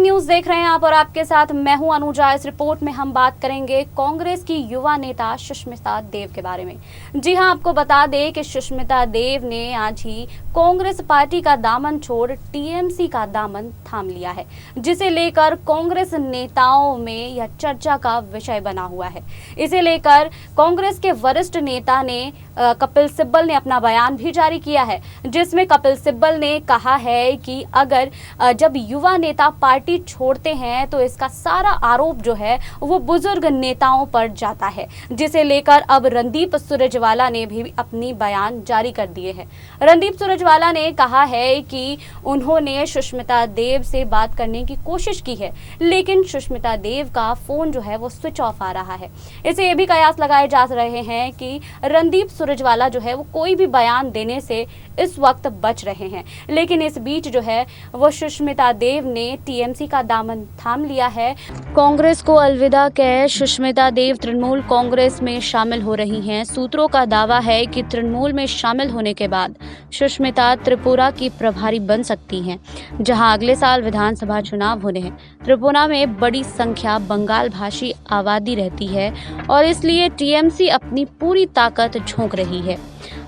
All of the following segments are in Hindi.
न्यूज देख रहे हैं आप और आपके साथ मैं हूं अनुजा। इस रिपोर्ट में हम बात करेंगे कांग्रेस की युवा नेता सुष्मिता देव के बारे में। जी हां, आपको बता दें कि सुष्मिता देव ने आज ही कांग्रेस पार्टी का दामन छोड़ टीएमसी का दामन थाम लिया है, जिसे लेकर कांग्रेस नेताओं में यह चर्चा का विषय बना हुआ है। इसे लेकर कांग्रेस के वरिष्ठ नेता ने कपिल सिब्बल ने अपना बयान भी जारी किया है, जिसमें कपिल सिब्बल ने कहा है कि अगर जब युवा नेता पार्टी छोड़ते हैं तो इसका सारा आरोप जो है वो बुजुर्ग नेताओं पर जाता है, जिसे लेकर अब रणदीप सुरजेवाला ने भी अपनी बयान जारी कर दिए हैं। रणदीप सुरजेवाला ने कहा है कि उन्होंने सुष्मिता देव से बात करने की कोशिश की है, लेकिन सुष्मिता देव का फोन जो है वो स्विच ऑफ आ रहा है। इसे ये भी कयास लगाए जा रहे हैं कि रणदीप सुरजेवाला जो है वो कोई भी बयान देने से इस वक्त बच रहे हैं, लेकिन इस बीच जो है वो सुष्मिता देव ने टीएमसी का दामन थाम लिया है। कांग्रेस को अलविदा कह सुष्मिता देव तृणमूल कांग्रेस में शामिल हो रही हैं। सूत्रों का दावा है कि तृणमूल में शामिल होने के बाद सुष्मिता त्रिपुरा की प्रभारी बन सकती हैं, जहां अगले साल विधानसभा चुनाव होने हैं। त्रिपुरा में बड़ी संख्या बंगाल भाषी आबादी रहती है और इसलिए टीएमसी अपनी पूरी ताकत झोंक रही है।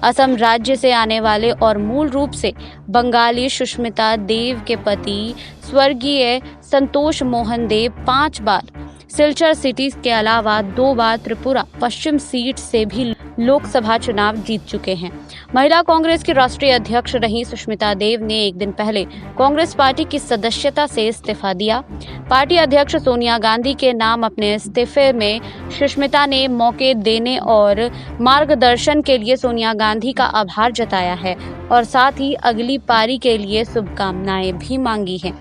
असम राज्य से आने वाले और मूल रूप से बंगाली सुष्मिता देव के पति स्वर्गीय संतोष मोहन देव 5 बार सिलचर सिटी के अलावा 2 बार त्रिपुरा पश्चिम सीट से भी लोकसभा चुनाव जीत चुके हैं। महिला कांग्रेस की राष्ट्रीय अध्यक्ष रही सुष्मिता देव ने एक दिन पहले कांग्रेस पार्टी की सदस्यता से इस्तीफा दिया। पार्टी अध्यक्ष सोनिया गांधी के नाम अपने इस्तीफे में सुष्मिता ने मौके देने और मार्गदर्शन के लिए सोनिया गांधी का आभार जताया है और साथ ही अगली पारी के लिए शुभकामनाएं भी मांगी हैं।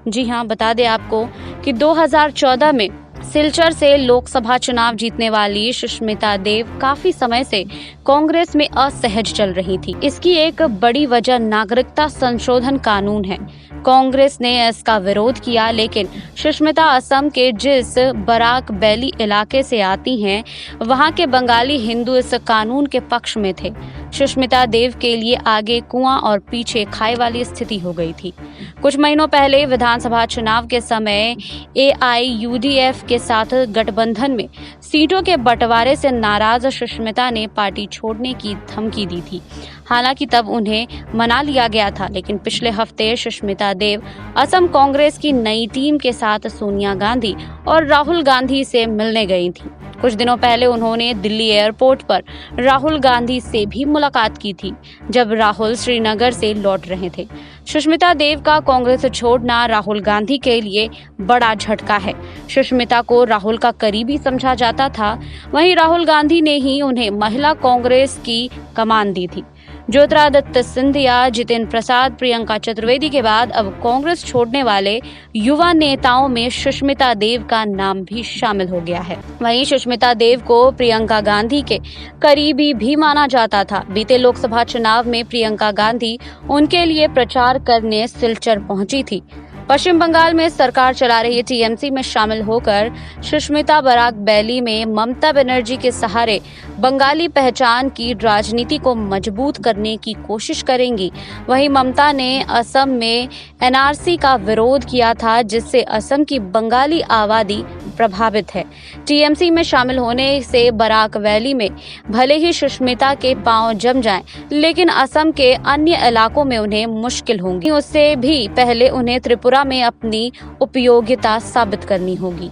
जी हां, बता दें आपको कि 2014 में सिलचर से लोकसभा चुनाव जीतने वाली सुष्मिता देव काफी समय से कांग्रेस में असहज चल रही थी। इसकी एक बड़ी वजह नागरिकता संशोधन कानून है। कांग्रेस ने इसका विरोध किया, लेकिन सुष्मिता असम के जिस बराक बैली इलाके से आती हैं, वहां के बंगाली हिंदू इस कानून के पक्ष में थे। सुष्मिता देव के लिए आगे कुआं और पीछे खाई वाली स्थिति हो गई थी। कुछ महीनों पहले विधानसभा चुनाव के समय एआईयूडीएफ के साथ गठबंधन में सीटों के बंटवारे से नाराज सुष्मिता ने पार्टी छोड़ने की धमकी दी थी। हालांकि तब उन्हें मना लिया गया था, लेकिन पिछले हफ्ते सुष्मिता देव असम कांग्रेस की नई टीम के साथ सोनिया गांधी और राहुल गांधी से मिलने गई थी। कुछ दिनों पहले उन्होंने दिल्ली एयरपोर्ट पर राहुल गांधी से भी मुलाकात की थी, जब राहुल श्रीनगर से लौट रहे थे। सुष्मिता देव का कांग्रेस छोड़ना राहुल गांधी के लिए बड़ा झटका है। सुष्मिता को राहुल का करीबी समझा जाता था, वहीं राहुल गांधी ने ही उन्हें महिला कांग्रेस की कमान दी थी। ज्योतिरादित्य सिंधिया, जितेंद्र प्रसाद, प्रियंका चतुर्वेदी के बाद अब कांग्रेस छोड़ने वाले युवा नेताओं में सुष्मिता देव का नाम भी शामिल हो गया है। वहीं सुष्मिता देव को प्रियंका गांधी के करीबी भी माना जाता था। बीते लोकसभा चुनाव में प्रियंका गांधी उनके लिए प्रचार करने सिलचर पहुंची थी। पश्चिम बंगाल में सरकार चला रही टीएमसी में शामिल होकर सुष्मिता बराक बैली में ममता बनर्जी के सहारे बंगाली पहचान की राजनीति को मजबूत करने की कोशिश करेंगी। वहीं ममता ने असम में एनआरसी का विरोध किया था, जिससे असम की बंगाली आबादी प्रभावित है। टीएमसी में शामिल होने से बराक वैली में भले ही सुष्मिता के पांव जम जाएं, लेकिन असम के अन्य इलाकों में उन्हें मुश्किल होगी। उससे भी पहले उन्हें त्रिपुरा में अपनी उपयोगिता साबित करनी होगी।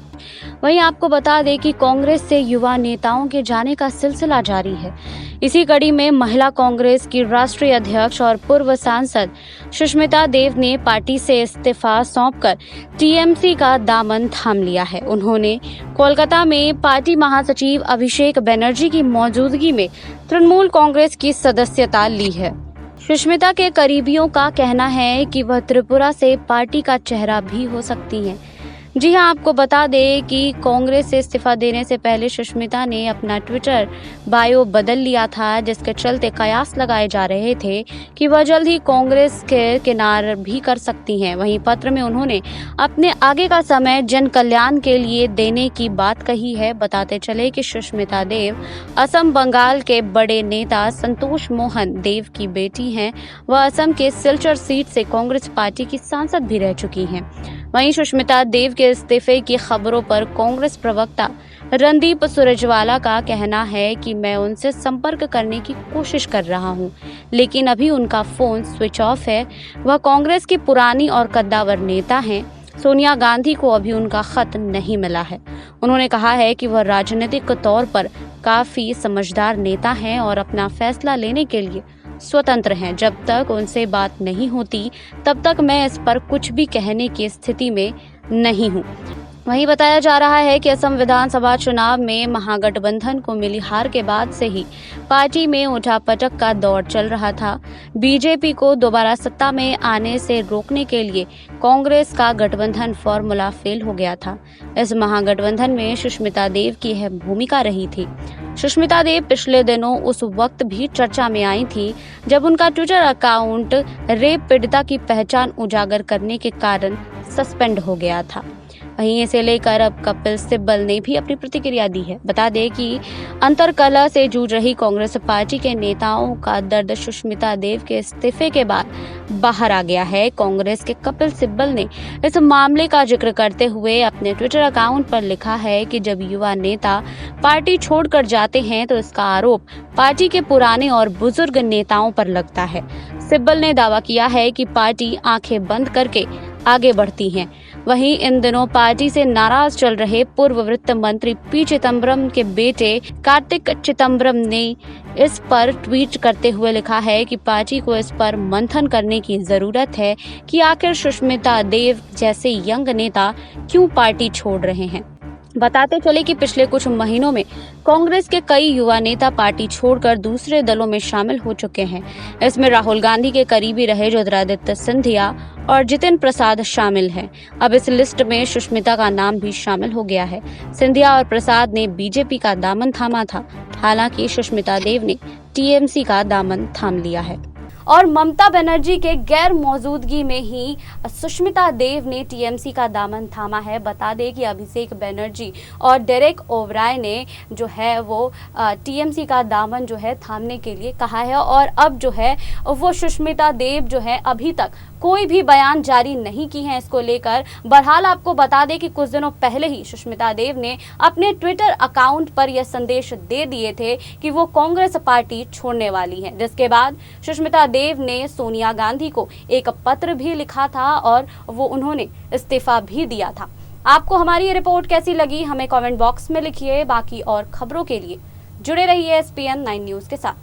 वहीं आपको बता दें कि कांग्रेस से युवा नेताओं के जाने का सिलसिला जारी है। इसी कड़ी में महिला कांग्रेस की राष्ट्रीय अध्यक्ष और पूर्व सांसद सुष्मिता देव ने पार्टी से इस्तीफा सौंपकर टीएमसी का दामन थाम लिया है। उन्होंने कोलकाता में पार्टी महासचिव अभिषेक बनर्जी की मौजूदगी में तृणमूल कांग्रेस की सदस्यता ली है। सुष्मिता के करीबियों का कहना है कि वह त्रिपुरा से पार्टी का चेहरा भी हो सकती हैं। जी हां, आपको बता दें कि कांग्रेस से इस्तीफा देने से पहले सुष्मिता ने अपना ट्विटर बायो बदल लिया था, जिसके चलते कयास लगाए जा रहे थे कि वह जल्द ही कांग्रेस के किनार भी कर सकती हैं। वहीं पत्र में उन्होंने अपने आगे का समय जन कल्याण के लिए देने की बात कही है। बताते चले कि सुष्मिता देव असम बंगाल के बड़े नेता संतोष मोहन देव की बेटी हैं। वह असम के सिलचर सीट से कांग्रेस पार्टी की सांसद भी रह चुकी हैं। वहीं सुष्मिता देव के इस्तीफे की खबरों पर कांग्रेस प्रवक्ता रणदीप सुरजेवाला का कहना है कि मैं उनसे संपर्क करने की कोशिश कर रहा हूं, लेकिन अभी उनका फोन स्विच ऑफ है। वह कांग्रेस की पुरानी और कद्दावर नेता हैं। सोनिया गांधी को अभी उनका खत नहीं मिला है। उन्होंने कहा है कि वह राजनीतिक तौर पर काफी समझदार नेता हैं और अपना फैसला लेने के लिए स्वतंत्र हैं। जब तक उनसे बात नहीं होती तब तक मैं इस पर कुछ भी कहने की स्थिति में नहीं हूं। वहीं बताया जा रहा है कि असम विधानसभा चुनाव में महागठबंधन को मिली हार के बाद से ही पार्टी में उठापटक का दौर चल रहा था। बीजेपी को दोबारा सत्ता में आने से रोकने के लिए कांग्रेस का गठबंधन फॉर्मूला फेल हो गया था। इस महागठबंधन में सुष्मिता देव की अहम भूमिका रही थी। सुष्मिता देव पिछले दिनों उस वक्त भी चर्चा में आई थी जब उनका ट्विटर अकाउंट रेप पीड़िता की पहचान उजागर करने के कारण सस्पेंड हो गया था। वहीं इसे लेकर अब कपिल सिब्बल ने भी अपनी प्रतिक्रिया दी है। बता दें कि अंतरकलह से जूझ रही कांग्रेस पार्टी के नेताओं का दर्द सुष्मिता देव के इस्तीफे के बाद बाहर आ गया है। कांग्रेस के कपिल सिब्बल ने इस मामले का जिक्र करते हुए अपने ट्विटर अकाउंट पर लिखा है कि जब युवा नेता पार्टी छोड़कर जाते हैं तो इसका आरोप पार्टी के पुराने और बुजुर्ग नेताओं पर लगता है। सिब्बल ने दावा किया है कि पार्टी आंखें बंद करके आगे बढ़ती है। वहीं इन दिनों पार्टी से नाराज चल रहे पूर्व वित्त मंत्री पी चिदम्बरम के बेटे कार्तिक चिदम्बरम ने इस पर ट्वीट करते हुए लिखा है कि पार्टी को इस पर मंथन करने की जरूरत है कि आखिर सुष्मिता देव जैसे यंग नेता क्यों पार्टी छोड़ रहे हैं। बताते चले कि पिछले कुछ महीनों में कांग्रेस के कई युवा नेता पार्टी छोड़कर दूसरे दलों में शामिल हो चुके हैं। इसमें राहुल गांधी के करीबी रहे ज्योतिरादित्य सिंधिया और जितिन प्रसाद शामिल हैं। अब इस लिस्ट में सुष्मिता का नाम भी शामिल हो गया है। सिंधिया और प्रसाद ने बीजेपी का दामन थामा था, हालांकि सुष्मिता देव ने टीएमसी का दामन थाम लिया है। और ममता बनर्जी के गैर मौजूदगी में ही सुष्मिता देव ने टीएमसी का दामन थामा है। बता दें कि अभिषेक बनर्जी और डेरेक ओबराय ने जो है वो टीएमसी का दामन जो है थामने के लिए कहा है और अब जो है वो सुष्मिता देव जो है अभी तक कोई भी बयान जारी नहीं की है इसको लेकर। बहरहाल आपको बता दें कि कुछ दिनों पहले ही सुष्मिता देव ने अपने ट्विटर अकाउंट पर यह संदेश दे दिए थे कि वो कांग्रेस पार्टी छोड़ने वाली हैं, जिसके बाद सुष्मिता देव ने सोनिया गांधी को एक पत्र भी लिखा था और वो उन्होंने इस्तीफा भी दिया था। आपको हमारी ये रिपोर्ट कैसी लगी हमें कमेंट बॉक्स में लिखिए। बाकी और खबरों के लिए जुड़े रहिए SPN 9 न्यूज के साथ।